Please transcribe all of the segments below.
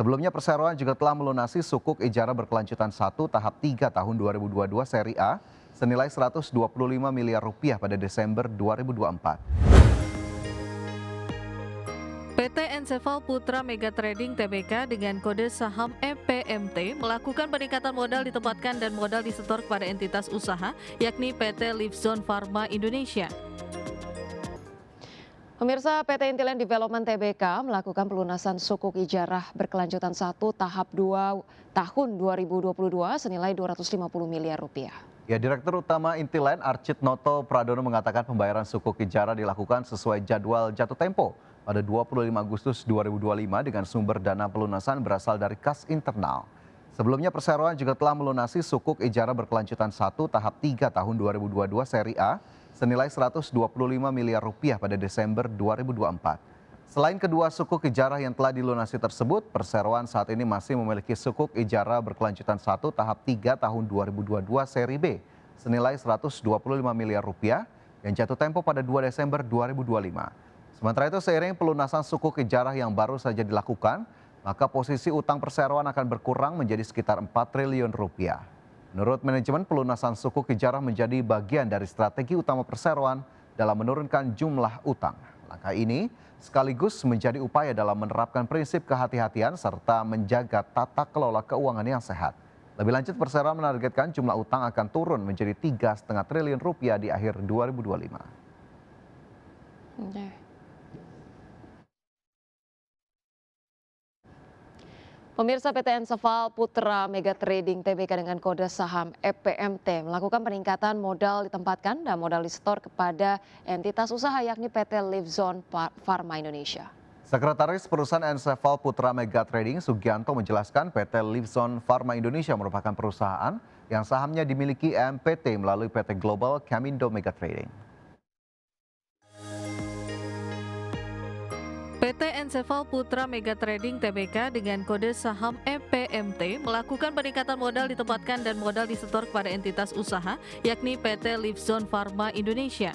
Sebelumnya perseroan juga telah melunasi sukuk ijara berkelanjutan 1 tahap 3 tahun 2022 seri A senilai 125 miliar rupiah pada Desember 2024. PT Enseval Putra Mega Trading Tbk dengan kode saham EPMT melakukan peningkatan modal ditempatkan dan modal disetor kepada entitas usaha, yakni PT Livzone Pharma Indonesia. Pemirsa, PT Intiland Development Tbk melakukan pelunasan sukuk ijarah berkelanjutan 1 tahap 2 tahun 2022 senilai 250 miliar rupiah. Ya, Direktur Utama Intiland Archit Noto Pradono mengatakan pembayaran sukuk ijarah dilakukan sesuai jadwal jatuh tempo pada 25 Agustus 2025 dengan sumber dana pelunasan berasal dari kas internal. Sebelumnya perseroan juga telah melunasi sukuk ijarah berkelanjutan 1 tahap 3 tahun 2022 seri A senilai 125 miliar rupiah pada Desember 2024. Selain kedua sukuk ijarah yang telah dilunasi tersebut, perseroan saat ini masih memiliki sukuk ijarah berkelanjutan 1 tahap 3 tahun 2022 seri B senilai 125 miliar rupiah yang jatuh tempo pada 2 Desember 2025. Sementara itu, seiring pelunasan sukuk ijarah yang baru saja dilakukan, maka posisi utang perseroan akan berkurang menjadi sekitar 4 triliun rupiah. Menurut manajemen, pelunasan sukuk ijarah menjadi bagian dari strategi utama perseroan dalam menurunkan jumlah utang. Langkah ini sekaligus menjadi upaya dalam menerapkan prinsip kehati-hatian serta menjaga tata kelola keuangan yang sehat. Lebih lanjut, perseroan menargetkan jumlah utang akan turun menjadi 3,5 triliun rupiah di akhir 2025. Pemirsa, PT Enseval Putra Mega Trading Tbk dengan kode saham EPMT melakukan peningkatan modal ditempatkan dan modal disetor kepada entitas usaha yakni PT Livzone Pharma Indonesia. Sekretaris Perusahaan Enseval Putra Mega Trading Sugianto menjelaskan PT Livzone Pharma Indonesia merupakan perusahaan yang sahamnya dimiliki MPT melalui PT Global Camindo Mega Trading. PT Enseval Putra Mega Trading Tbk dengan kode saham EPMT melakukan peningkatan modal ditempatkan dan modal disetor kepada entitas usaha, yakni PT Livzone Pharma Indonesia.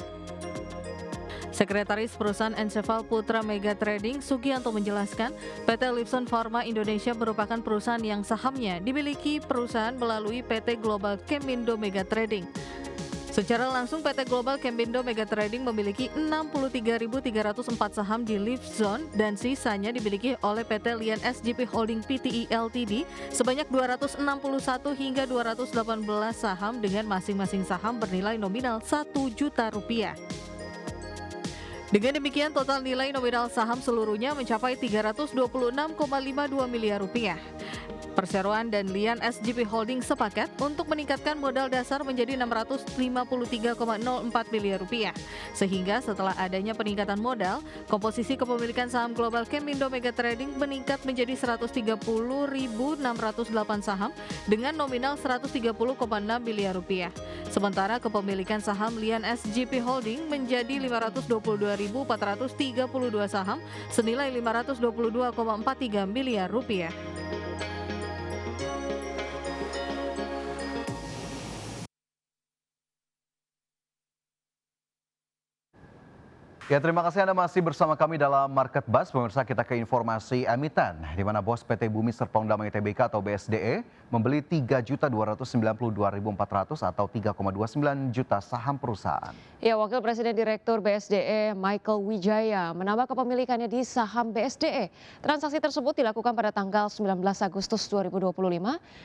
Sekretaris Perusahaan Enseval Putra Mega Trading Sugianto menjelaskan, PT Livzone Pharma Indonesia merupakan perusahaan yang sahamnya dimiliki perusahaan melalui PT Global Camindo Mega Trading. Secara langsung PT Global Camindo Mega Trading memiliki 63.304 saham di Livzone dan sisanya dimiliki oleh PT Lian SGP Holding Pte Ltd sebanyak 261 hingga 218 saham dengan masing-masing saham bernilai nominal 1 juta rupiah. Dengan demikian total nilai nominal saham seluruhnya mencapai 326,52 miliar rupiah. Perseroan dan Lian SGP Holding sepakat untuk meningkatkan modal dasar menjadi 653,04 miliar rupiah. Sehingga setelah adanya peningkatan modal, komposisi kepemilikan saham Global Camindo Mega Trading meningkat menjadi 130.608 saham dengan nominal 130,6 miliar rupiah. Sementara kepemilikan saham Lian SGP Holding menjadi 522.432 saham senilai 522,43 miliar rupiah. Ya, terima kasih Anda masih bersama kami dalam Market Buzz. Pemirsa, kita ke informasi emiten, di mana bos PT Bumi Serpong Damai Tbk atau BSDE membeli 3.292.400 atau 3,29 juta saham perusahaan. Ya, Wakil Presiden Direktur BSDE Michael Wijaya menambah kepemilikannya di saham BSDE. Transaksi tersebut dilakukan pada tanggal 19 Agustus 2025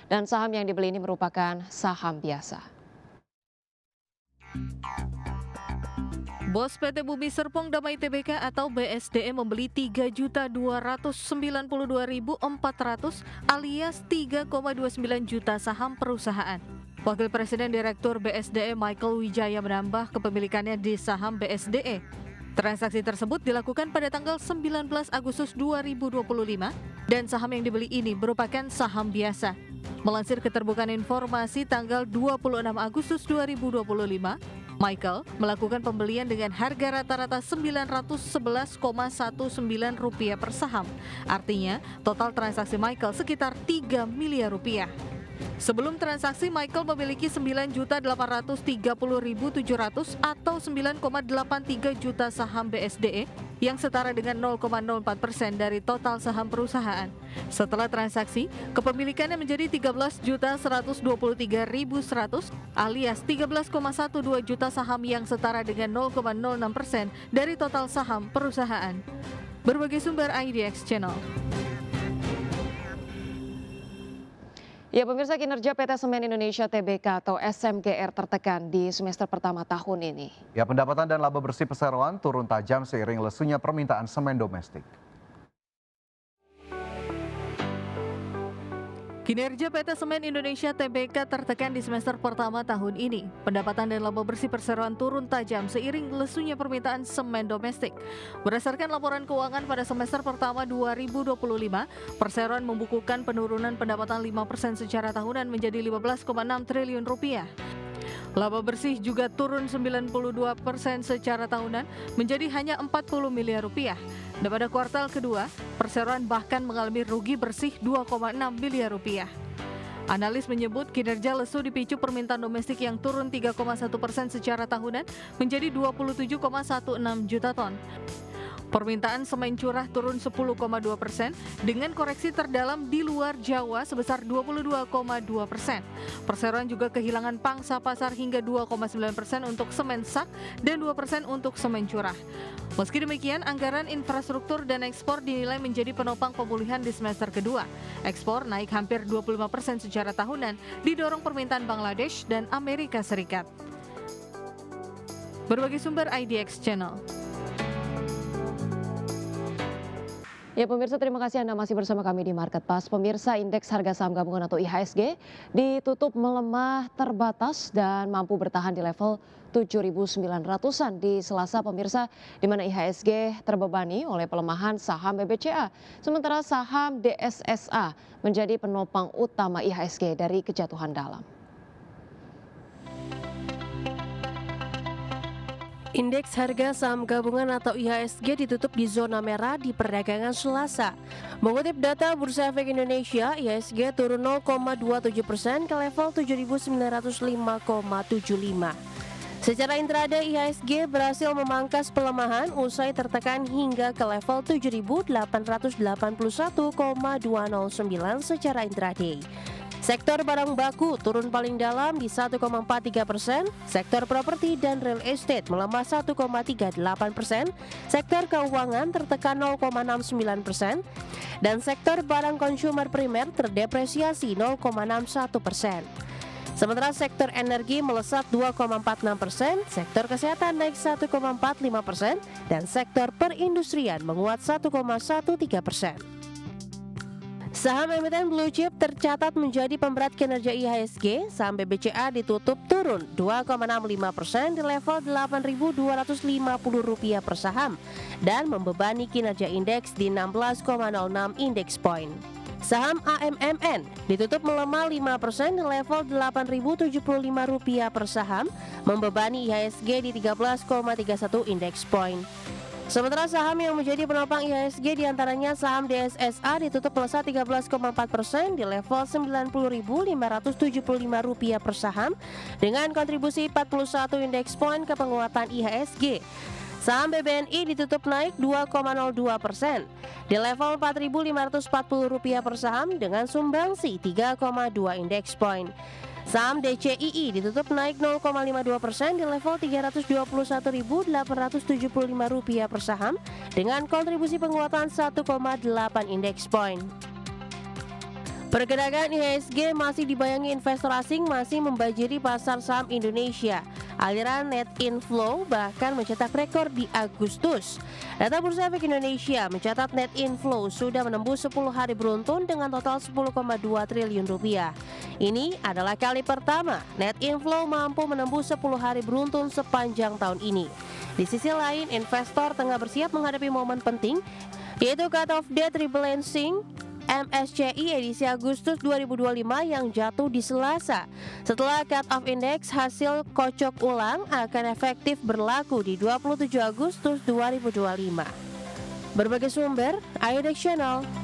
dan saham yang dibeli ini merupakan saham biasa. Bos PT Bumi Serpong Damai Tbk atau BSDE membeli 3.292.400 alias 3,29 juta saham perusahaan. Wakil Presiden Direktur BSDE Michael Wijaya menambah kepemilikannya di saham BSDE. Transaksi tersebut dilakukan pada tanggal 19 Agustus 2025 dan saham yang dibeli ini merupakan saham biasa. Melansir keterbukaan informasi tanggal 26 Agustus 2025, Michael melakukan pembelian dengan harga rata-rata Rp911,19 per saham. Artinya, total transaksi Michael sekitar Rp3 miliar. Sebelum transaksi, Michael memiliki 9.830.700 atau 9,83 juta saham BSDE yang setara dengan 0,04% dari total saham perusahaan. Setelah transaksi, kepemilikannya menjadi 13.123.100 alias 13,12 juta saham yang setara dengan 0,06% dari total saham perusahaan. Berbagai sumber IDX Channel. Ya, pemirsa, kinerja PT Semen Indonesia Tbk atau SMGR tertekan di semester pertama tahun ini. Ya, pendapatan dan laba bersih perseroan turun tajam seiring lesunya permintaan semen domestik. Kinerja PT Semen Indonesia Tbk tertekan di semester pertama tahun ini. Pendapatan dan laba bersih perseroan turun tajam seiring lesunya permintaan semen domestik. Berdasarkan laporan keuangan pada semester pertama 2025, perseroan membukukan penurunan pendapatan 5% secara tahunan menjadi 15,6 triliun rupiah. Laba bersih juga turun 92% secara tahunan menjadi hanya 40 miliar rupiah. Dan pada kuartal kedua, perseroan bahkan mengalami rugi bersih 2,6 miliar rupiah. Analis menyebut kinerja lesu dipicu permintaan domestik yang turun 3,1% secara tahunan menjadi 27,16 juta ton. Permintaan semen curah turun 10,2% dengan koreksi terdalam di luar Jawa sebesar 22,2%. Perseroan juga kehilangan pangsa pasar hingga 2,9% untuk semen sak dan 2% untuk semen curah. Meski demikian, anggaran infrastruktur dan ekspor dinilai menjadi penopang pemulihan di semester kedua. Ekspor naik hampir 25% secara tahunan, didorong permintaan Bangladesh dan Amerika Serikat. Berbagai sumber IDX Channel. Ya, pemirsa, terima kasih Anda masih bersama kami di Market Pass. Pemirsa, indeks harga saham gabungan atau IHSG ditutup melemah terbatas dan mampu bertahan di level 7.900-an di Selasa, pemirsa, di mana IHSG terbebani oleh pelemahan saham BBCA. Sementara saham DSSA menjadi penopang utama IHSG dari kejatuhan dalam. Indeks harga saham gabungan atau IHSG ditutup di zona merah di perdagangan Selasa. Mengutip data Bursa Efek Indonesia, IHSG turun 0,27% ke level 7.905,75. Secara intraday, IHSG berhasil memangkas pelemahan usai tertekan hingga ke level 7.881,209 secara intraday. Sektor barang baku turun paling dalam di 1,43%, sektor properti dan real estate melemah 1,38%, sektor keuangan tertekan 0,69%, dan sektor barang konsumer primer terdepresiasi 0,61%. Sementara sektor energi melesat 2,46%, sektor kesehatan naik 1,45%, dan sektor perindustrian menguat 1,13%. Saham emiten blue chip tercatat menjadi pemberat kinerja IHSG. Saham BBCA ditutup turun 2,65% di level Rp8.250 per saham dan membebani kinerja indeks di 16,06 indeks point. Saham AMMN ditutup melemah 5% di level Rp8.075 per saham, membebani IHSG di 13,31 indeks point. Sementara saham yang menjadi penopang IHSG diantaranya saham DSSA ditutup melesat 13,4% di level Rp9.575 per saham dengan kontribusi 41 indeks point ke penguatan IHSG. Saham BBNI ditutup naik 2,02% di level Rp4.540 per saham dengan sumbangsi 3,2 indeks point. Saham DCII ditutup naik 0,52% di level Rp321.875 per saham dengan kontribusi penguatan 1,8 indeks point. Pergerakan IHSG masih dibayangi investor asing masih membanjiri pasar saham Indonesia. Aliran net inflow bahkan mencetak rekor di Agustus. Data Bursa Efek Indonesia mencatat net inflow sudah menembus 10 hari beruntun dengan total 10,2 triliun rupiah. Ini adalah kali pertama net inflow mampu menembus 10 hari beruntun sepanjang tahun ini. Di sisi lain, investor tengah bersiap menghadapi momen penting, yaitu cut-off date rebalancing MSCI edisi Agustus 2025 yang jatuh di Selasa. Setelah cut-off index hasil kocok ulang akan efektif berlaku di 27 Agustus 2025. Berbagai sumber, IDX Channel.